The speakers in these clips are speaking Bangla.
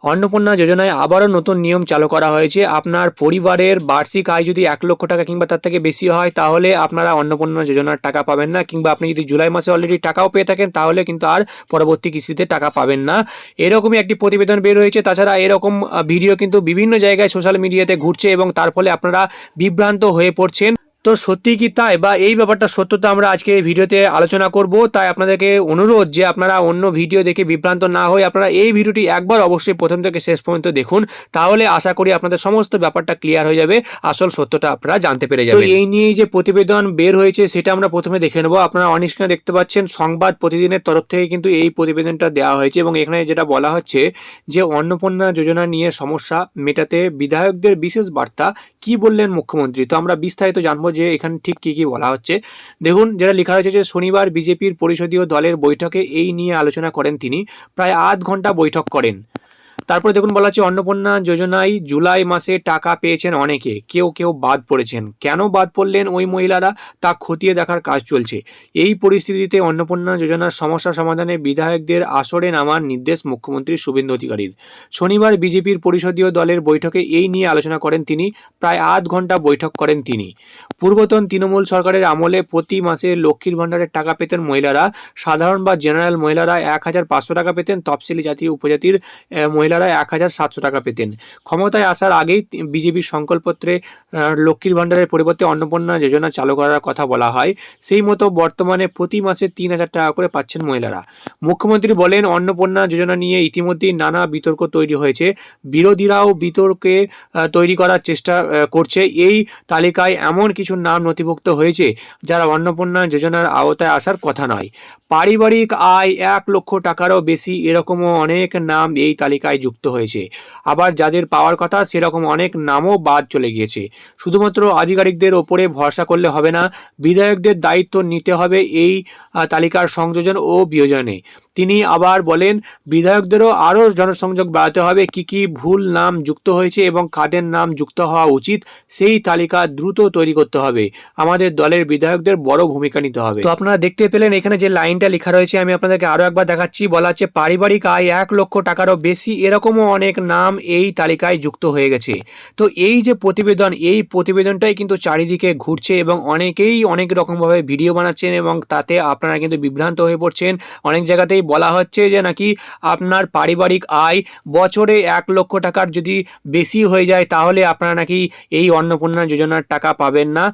অন্নপূর্ণা যোজনায় আবারও নতুন নিয়ম চালু করা হয়েছে। আপনার পরিবারের বার্ষিক আয় যদি ১,০০,০০০ টাকা কিংবা তার থেকে বেশি হয় তাহলে আপনারা অন্নপূর্ণা যোজনার টাকা পাবেন না, কিংবা আপনি যদি জুলাই মাসে অলরেডি টাকাও পেয়ে থাকেন তাহলে কিন্তু আর পরবর্তী কিস্তিতে টাকা পাবেন না। এরকমই একটি প্রতিবেদন বের হয়েছে। তাছাড়া এরকম ভিডিও কিন্তু বিভিন্ন জায়গায় সোশ্যাল মিডিয়াতে ঘুরছে এবং তার ফলে আপনারা বিভ্রান্ত হয়ে পড়ছেন। তো সত্যি কি তাই, বা এই ব্যাপারটা সত্যতা আমরা আজকে এই ভিডিওতে আলোচনা করব। তাই আপনাদেরকে অনুরোধ যে আপনারা অন্য ভিডিও দেখে বিভ্রান্ত না হয়ে আপনারা এই ভিডিওটি একবার অবশ্যই প্রথম থেকে শেষ পর্যন্ত দেখুন। তাহলে আশা করি আপনাদের সমস্ত ব্যাপারটা ক্লিয়ার হয়ে যাবে, আসল সত্যটা আপনারা জানতে পেরে যাবেন। তো এই নিয়েই যে প্রতিবেদন বের হয়েছে সেটা আমরা প্রথমে দেখে নেব। আপনারা অন স্ক্রিনে দেখতে পাচ্ছেন সংবাদ প্রতিদিনের তরফ থেকে কিন্তু এই প্রতিবেদনটা দেওয়া হয়েছে এবং এখানে যেটা বলা হচ্ছে যে অন্নপূর্ণা যোজনা নিয়ে সমস্যা মেটাতে বিধায়কদের বিশেষ বার্তা, কি বললেন মুখ্যমন্ত্রী। তো আমরা বিস্তারিত জানবো যে এখানে ঠিক কি কি বলা হচ্ছে। দেখুন, যেটা লেখা হয়েছে যে শনিবার বিজেপির পরিষদীয় দলের বৈঠকে এই নিয়ে আলোচনা করেন তিনি। প্রায় আধ ঘন্টা বৈঠক করেন। তারপরে দেখুন বলা হচ্ছে অন্নপূর্ণা যোজনায় জুলাই মাসে টাকা পেয়েছেন অনেকে, কেউ কেউ বাদ পড়েছেন। কেন বাদ পড়লেন ওই মহিলারা তা খতিয়ে দেখার কাজ চলছে। এই পরিস্থিতিতে অন্নপূর্ণা যোজনার সমস্যা সমাধানে বিধায়কদের আসরে নামার নির্দেশ মুখ্যমন্ত্রী শুভেন্দু অধিকারীর। শনিবার বিজেপির পরিষদীয় দলের বৈঠকে এই নিয়ে আলোচনা করেন তিনি। প্রায় আধ ঘন্টা বৈঠক করেন তিনি। পূর্বতন তৃণমূল সরকারের আমলে প্রতি মাসে লক্ষ্মীর ভাণ্ডারের টাকা পেতেন মহিলারা। সাধারণ বা জেনারেল মহিলারা ১,৫০০ টাকা পেতেন, তফসিলি জাতি উপজাতির মহিলারা ১,৭০০ টাকা পেতেন। ক্ষমতায় আসার আগেই বিজেপির সংকল্পপত্রে লক্ষ্মীর ভাণ্ডারের পরিবর্তে অন্নপূর্ণা যোজনা চালু করার কথা বলা হয়। সেই মতো বর্তমানে প্রতি মাসে ৩,০০০ টাকা করে পাচ্ছেন মহিলারা। মুখ্যমন্ত্রী বলেন, অন্নপূর্ণা যোজনা নিয়ে ইতিমধ্যেই নানা বিতর্ক তৈরি হয়েছে। বিরোধীরাও বিতর্কে তৈরি করার চেষ্টা করছে। এই তালিকায় এমন কিছু নাম নথিভুক্ত হয়েছে যারা অন্নপূর্ণা যোজনার আওতায় আসার কথা নয়। পারিবারিক আয় ১,০০,০০০ টাকারও বেশি, এরকমও অনেক নাম এই তালিকায় যুক্ত হয়েছে। আবার যাদের পাওয়ার কথা সেরকম অনেক নামও বাদ চলে গিয়েছে। শুধুমাত্র আধিকারিকদের ওপরে ভরসা করলে হবে না, বিধায়কদের দায়িত্ব নিতে হবে এই তালিকার সংযোজন ও বিয়োজনে। তিনি আবার বলেন, বিধায়কদেরও আরও জনসংযোগ বাড়াতে হবে। কি কি ভুল নাম যুক্ত হয়েছে এবং কাদের নাম যুক্ত হওয়া উচিত সেই তালিকা দ্রুত তৈরি করতে হবে। আমাদের দলের বিধায়কদের বড় ভূমিকা নিতে হবে। তো আপনারা দেখতে পেলেন এখানে যে লাইনটা লেখা রয়েছে, আমি আপনাদেরকে আরো একবার দেখাচ্ছি। বলা হচ্ছে পারিবারিক আয় ১,০০,০০০ টাকারও বেশি, এরকমও অনেক নাম এই তালিকায় যুক্ত হয়ে গেছে। তো এই যে প্রতিবেদন, এই প্রতিবেদনটাই কিন্তু চারিদিকে ঘুরছে এবং অনেকেই অনেক রকমভাবে ভিডিও বানাচ্ছেন এবং তাতে আপনারা কিন্তু বিভ্রান্ত হয়ে পড়ছেন। অনেক জায়গাতেই বলা হচ্ছে যে নাকি আপনার পারিবারিক আয় বছরে ১,০০,০০০ টাকার যদি বেশি হয়ে যায় তাহলে আপনারা নাকি এই অন্নপূর্ণা যোজনার টাকা পাবেন না।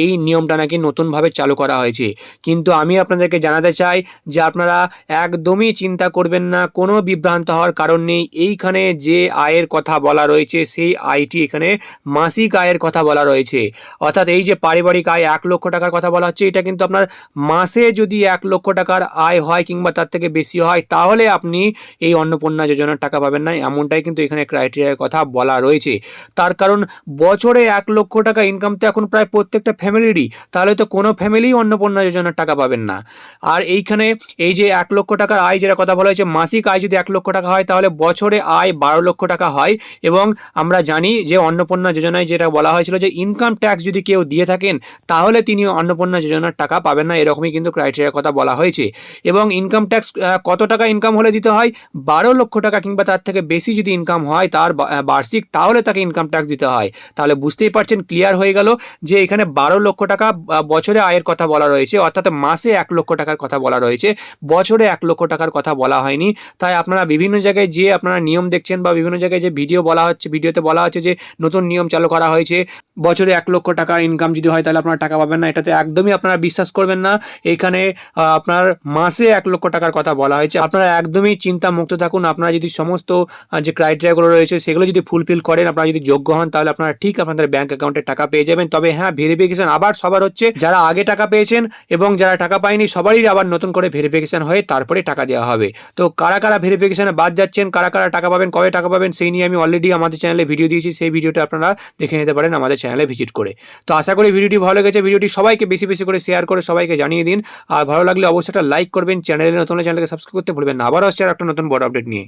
এই নিয়মটা নাকি নতুনভাবে চালু করা হয়েছে। কিন্তু আমি আপনাদেরকে জানাতে চাই যে আপনারা একদমই চিন্তা করবেন না, কোনো বিভ্রান্ত হওয়ার কারণ নেই। এইখানে যে আয়ের কথা বলা রয়েছে সেই আয়টি এখানে মাসিক আয়ের কথা বলা রয়েছে। অর্থাৎ এই যে পারিবারিক আয় ১,০০,০০০ টাকার কথা বলা হচ্ছে, এটা কিন্তু আপনার মাসে যদি ১,০০,০০০ টাকার আয় হয় কিংবা তার থেকে বেশি হয় তাহলে আপনি এই অন্নপূর্ণা যোজনার টাকা পাবেন না, এমনটাই কিন্তু এখানে ক্রাইটেরিয়ার কথা বলা রয়েছে। তার কারণ বছরে ১,০০,০০০ টাকা ইনকাম তো এখন প্রায় প্রত্যেকটা ফ্যামিলিরই, তাহলে তো কোনো ফ্যামিলি অন্নপূর্ণা যোজনার টাকা পাবেন না। আর এইখানে এই যে ১,০০,০০০ টাকার আয় যেটা কথা বলা হয়েছে, মাসিক আয় যদি ১,০০,০০০ টাকা হয় তাহলে বছরে আয় ১২,০০,০০০ টাকা হয়। এবং আমরা জানি যে অন্নপূর্ণা যোজনায় যেটা বলা হয়েছিল যে ইনকাম ট্যাক্স যদি কেউ দিয়ে থাকেন তাহলে তিনি অন্নপূর্ণা যোজনার টাকা পাবেন না, এরকমই কিন্তু ক্রাইটেরিয়ার কথা বলা হয়েছে। এবং ইনকাম ট্যাক্স কত টাকা ইনকাম হলে দিতে হয়, ১২,০০,০০০ টাকা কিংবা তার থেকে বেশি যদি ইনকাম হয় তার বার্ষিক, তাহলে তাকে ইনকাম ট্যাক্স দিতে হয়। তাহলে বুঝতেই পারছেন, ক্লিয়ার হয়ে গেল যে এখানে ১২,০০,০০০ টাকা বছরে আয়ের কথা বলা রয়েছে, অর্থাৎ মাসে ১,০০,০০০ টাকার কথা বলা রয়েছে, বছরে ১,০০,০০০ টাকার কথা বলা হয়নি। তাই আপনারা বিভিন্ন জায়গায় যে আপনারা নিয়ম দেখছেন বা বিভিন্ন জায়গায় যে ভিডিও বলা হচ্ছে, ভিডিওতে বলা হচ্ছে যে নতুন নিয়ম চালু করা হয়েছে, বছরে ১,০০,০০০ টাকা ইনকাম যদি হয় তাহলে আপনারা টাকা পাবেন না, এটাতে একদমই আপনারা বিশ্বাস করবেন না। এখানে আপনার মাসে ১,০০,০০০ টাকার কথা বলা হয়েছে। আপনারা একদমই চিন্তা মুক্ত থাকুন। আপনারা যদি সমস্ত যে ক্রাইটেরিয়াগুলো রয়েছে সেগুলো যদি ফুলফিল করেন, আপনারা যদি যোগ্য হন, তাহলে আপনারা ঠিক আপনাদের ব্যাংক অ্যাকাউন্টে টাকা পেয়ে যাবেন। তবে হ্যাঁ, ভেরিফিকেশন আবার সবার হচ্ছে, যারা আগে টাকা পেয়েছেন এবং যারা টাকা পায়নি সবারই আবার নতুন করে ভেরিফিকেশন হয়ে তারপরে টাকা দেওয়া হবে। তো কারা কারা ভেরিফিকেশনে বাদ যাচ্ছেন, কারা কারা টাকা পাবেন, কবে টাকা পাবেন, সেই নিয়ে আমি অলরেডি আমাদের চ্যানেলে ভিডিও দিয়েছি। সেই ভিডিওটা আপনারা দেখে নিতে পারেন আমাদের চ্যানেলে ভিজিট করে। তো আশা করি ভিডিওটি ভালো লেগেছে। ভিডিওটি সবাইকে বেশি বেশি করে শেয়ার করে সবাইকে জানিয়ে দিন। আর ভালো লাগলে অবশ্যই একটা লাইক করবেন। চ্যানেলে নতুন হলে চ্যানেলকে সাবস্ক্রাইব করতে ভুলবেন না। আবার আসছে একটা নতুন বড় আপডেট নিয়ে।